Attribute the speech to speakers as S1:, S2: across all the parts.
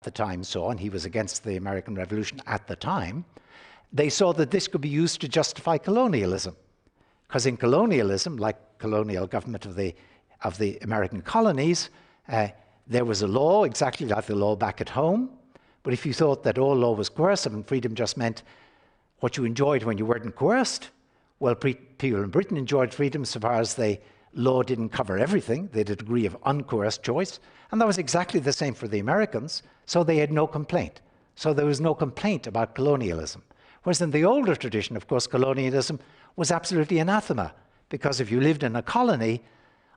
S1: the time saw, and he was against the American Revolution at the time, they saw that this could be used to justify colonialism. Because in colonialism, like colonial government of the American colonies, there was a law exactly like the law back at home. But if you thought that all law was coercive and freedom just meant what you enjoyed when you weren't coerced, well, people in Britain enjoyed freedom so far as the law didn't cover everything. They had a degree of uncoerced choice. And that was exactly the same for the Americans, so they had no complaint. So there was no complaint about colonialism. Whereas in the older tradition, of course, colonialism was absolutely anathema, because if you lived in a colony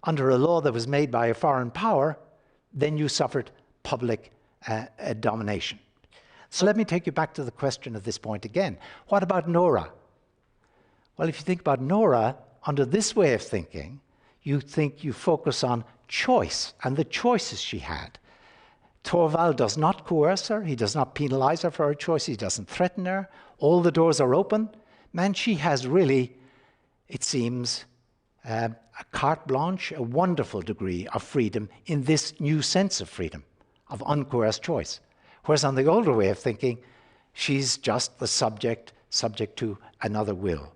S1: under a law that was made by a foreign power, then you suffered public domination. So let me take you back to the question at this point again. What about Nora? Well, if you think about Nora, under this way of thinking, you focus on choice and the choices she had. Torvald does not coerce her. He does not penalize her for her choice. He doesn't threaten her. All the doors are open. Man, she has really, it seems, a carte blanche, a wonderful degree of freedom in this new sense of freedom, of uncoerced choice. Whereas on the older way of thinking, she's just the subject to another will.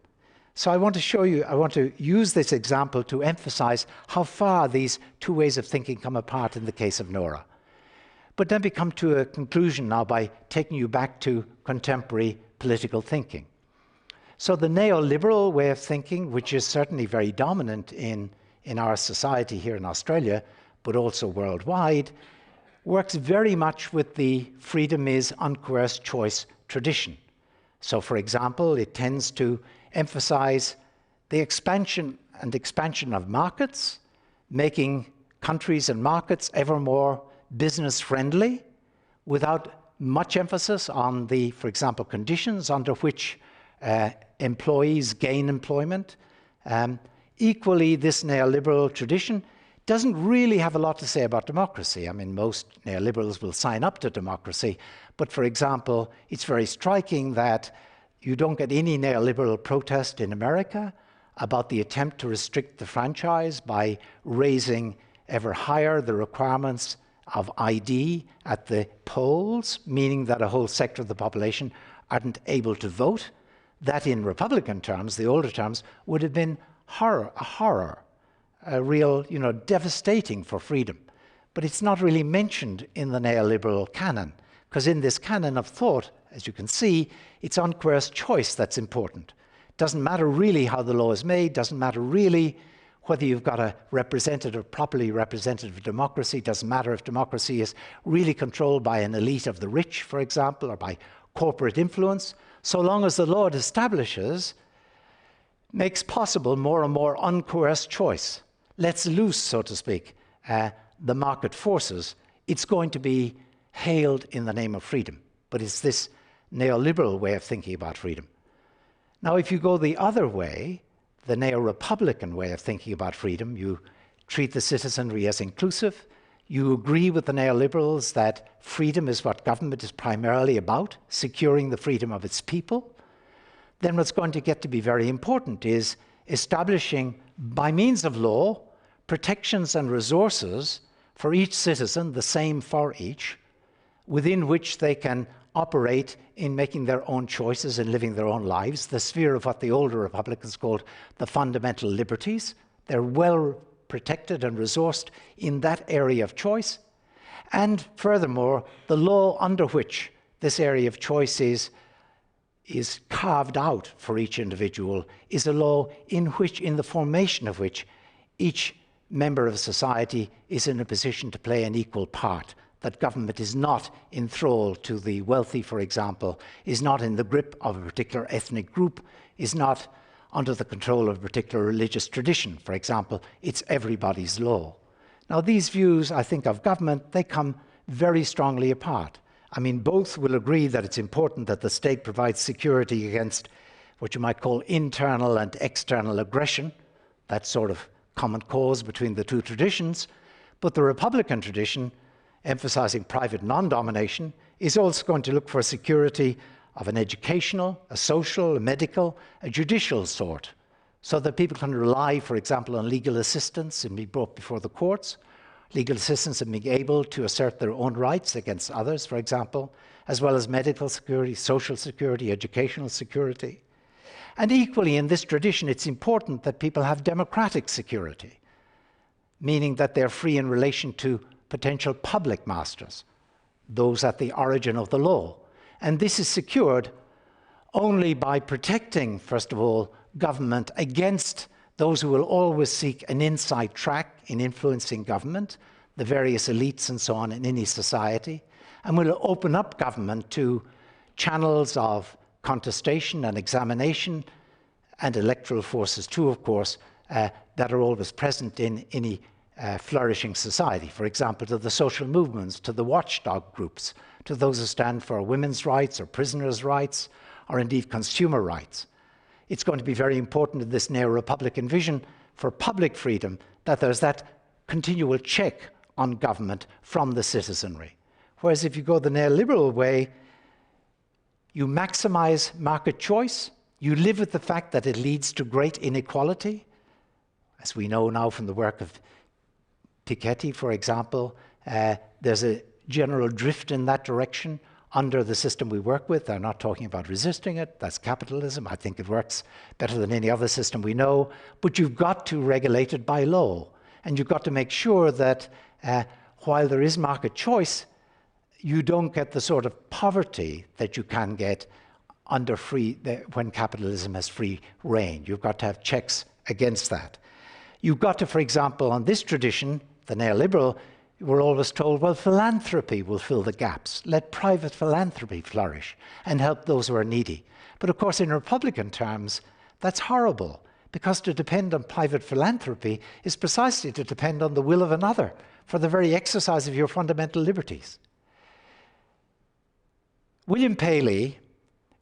S1: So I want to use this example to emphasize how far these two ways of thinking come apart in the case of Nora. But then we come to a conclusion now by taking you back to contemporary political thinking. So the neoliberal way of thinking, which is certainly very dominant in our society here in Australia, but also worldwide, works very much with the freedom is uncoerced choice tradition. So for example, it tends to emphasize the expansion of markets, making countries and markets ever more business friendly, without much emphasis on the, for example, conditions under which employees gain employment. Equally, this neoliberal tradition doesn't really have a lot to say about democracy. I mean, most neoliberals will sign up to democracy, but for example, it's very striking that you don't get any neoliberal protest in America about the attempt to restrict the franchise by raising ever higher the requirements of ID at the polls, meaning that a whole sector of the population aren't able to vote. That in Republican terms, the older terms, would have been a real, devastating for freedom. But it's not really mentioned in the neoliberal canon, because in this canon of thought, as you can see, it's uncoerced choice that's important. It doesn't matter really how the law is made, doesn't matter really whether you've got a representative, properly representative democracy, doesn't matter if democracy is really controlled by an elite of the rich, for example, or by corporate influence, so long as the law it establishes makes possible more and more uncoerced choice, lets loose, so to speak, the market forces, it's going to be hailed in the name of freedom. But it's this neoliberal way of thinking about freedom. Now, if you go the other way, the neo-republican way of thinking about freedom, you treat the citizenry as inclusive, you agree with the neoliberals that freedom is what government is primarily about, securing the freedom of its people, then what's going to get to be very important is establishing, by means of law, protections and resources for each citizen, the same for each, within which they can operate in making their own choices and living their own lives, the sphere of what the older Republicans called the fundamental liberties. They're well protected and resourced in that area of choice. And furthermore, the law under which this area of choice is carved out for each individual is a law in the formation of which each member of society is in a position to play an equal part. That government is not enthralled to the wealthy, for example, is not in the grip of a particular ethnic group, is not under the control of a particular religious tradition, for example. It's everybody's law. Now, these views, I think, of government, they come very strongly apart. I mean, both will agree that it's important that the state provides security against what you might call internal and external aggression, that sort of common cause between the two traditions. But the Republican tradition, emphasizing private non-domination, is also going to look for security of an educational, a social, a medical, a judicial sort, so that people can rely, for example, on legal assistance and be brought before the courts, legal assistance in being able to assert their own rights against others, for example, as well as medical security, social security, educational security. And equally in this tradition, it's important that people have democratic security, meaning that they're free in relation to potential public masters, those at the origin of the law. And this is secured only by protecting, first of all, government against those who will always seek an inside track in influencing government, the various elites and so on in any society, and will open up government to channels of contestation and examination, and electoral forces too, of course, that are always present in any flourishing society. For example, to the social movements, to the watchdog groups, to those who stand for women's rights or prisoners' rights, or indeed consumer rights. It's going to be very important in this neo-republican vision for public freedom that there's that continual check on government from the citizenry. Whereas if you go the neoliberal way, you maximize market choice, you live with the fact that it leads to great inequality, as we know now from the work of Pettit, for example. There's a general drift in that direction under the system we work with. I'm not talking about resisting it. That's capitalism. I think it works better than any other system we know. But you've got to regulate it by law. And you've got to make sure that while there is market choice, you don't get the sort of poverty that you can get under when capitalism has free reign. You've got to have checks against that. You've got to, for example, on this tradition, the neoliberal, we're always told, well, philanthropy will fill the gaps. Let private philanthropy flourish and help those who are needy. But of course, in Republican terms, that's horrible, because to depend on private philanthropy is precisely to depend on the will of another for the very exercise of your fundamental liberties. William Paley,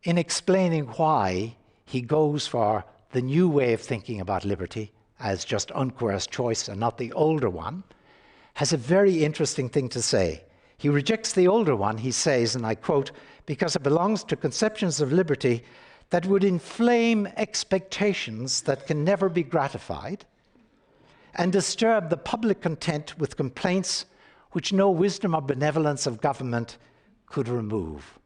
S1: in explaining why he goes for the new way of thinking about liberty as just uncoerced choice and not the older one, has a very interesting thing to say. He rejects the older one, he says, and I quote, because it belongs to conceptions of liberty that would inflame expectations that can never be gratified and disturb the public content with complaints which no wisdom or benevolence of government could remove.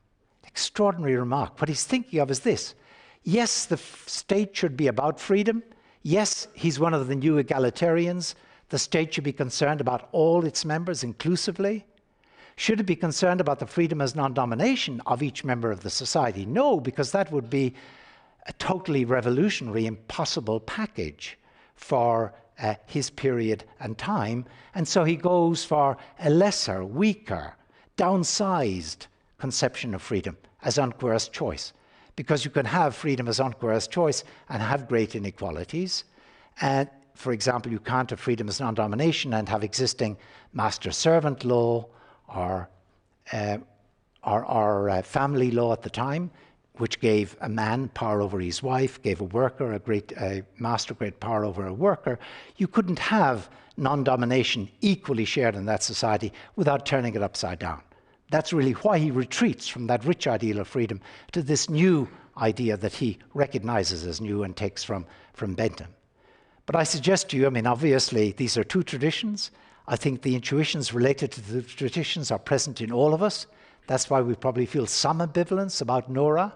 S1: Extraordinary remark. What he's thinking of is this. Yes, the state should be about freedom. Yes, he's one of the new egalitarians. The state should be concerned about all its members inclusively. Should it be concerned about the freedom as non-domination of each member of the society? No, because that would be a totally revolutionary, impossible package for his period and time. And so he goes for a lesser, weaker, downsized conception of freedom as uncoerced choice. Because you can have freedom as uncoerced choice and have great inequalities. And for example, you can't have freedom as non-domination and have existing master-servant law or family law at the time, which gave a man power over his wife, gave a worker a master great power over a worker. You couldn't have non-domination equally shared in that society without turning it upside down. That's really why he retreats from that rich ideal of freedom to this new idea that he recognizes as new and takes from Bentham. But I suggest to you, I mean, obviously, these are two traditions. I think the intuitions related to the traditions are present in all of us. That's why we probably feel some ambivalence about Nora.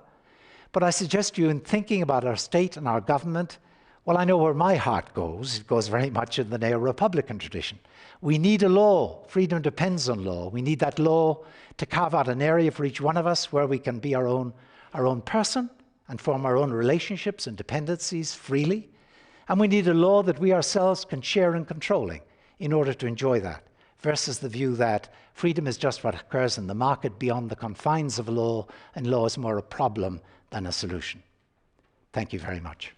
S1: But I suggest to you, in thinking about our state and our government, well, I know where my heart goes. It goes very much in the neo-republican tradition. We need a law. Freedom depends on law. We need that law to carve out an area for each one of us where we can be our own person and form our own relationships and dependencies freely. And we need a law that we ourselves can share in controlling in order to enjoy that, versus the view that freedom is just what occurs in the market beyond the confines of law, and law is more a problem than a solution. Thank you very much.